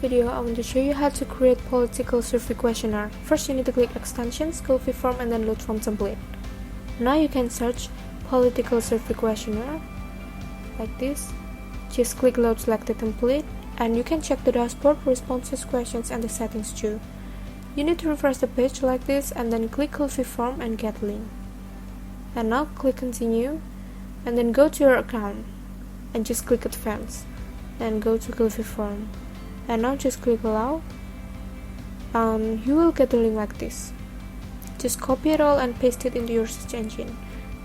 video, I want to show you how to create political survey questionnaire. First, you need to click extensions, Coffee form, and then load from template. Now you can search political survey questionnaire like this. Just click load selected template, and you can check the dashboard, responses, questions, and the settings too. You need to refresh the page like this, and then click Coffee form and get link. And now click continue, and then go to your account and just click advance and go to Coffee form, and now just click allow, and you will get the link like this. Just copy it all and paste it into your search engine,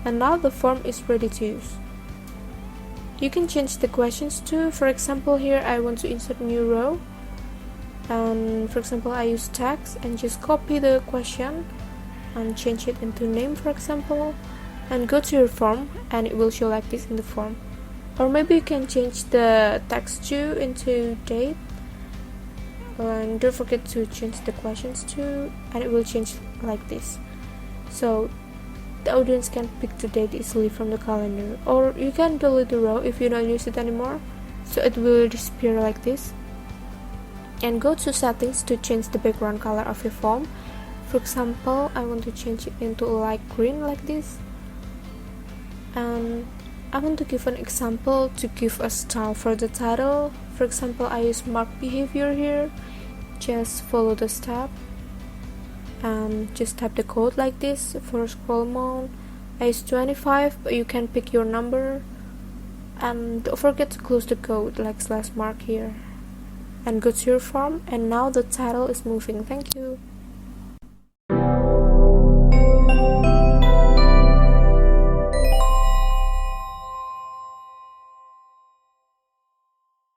and now the form is ready to use. You can change the questions too. For example, here I want to insert new row, and for example I use tags, and just copy the question and change it into name, for example, and go to your form, and it will show like this in the form. Or maybe you can change the text too into date, and don't forget to change the questions too, and it will change like this, so the audience can pick the date easily from the calendar. Or you can delete the row if you don't use it anymore, so it will disappear like this. And go to settings to change the background color of your form. For example, I want to change it into light green like this, and I want to give an example to give a style for the title. For example, I use mark behavior here. Just follow the step and just type the code like this. For scroll mode, I use 25, but you can pick your number, and don't forget to close the code like /mark here, and go to your form, and now the title is moving. Thank you.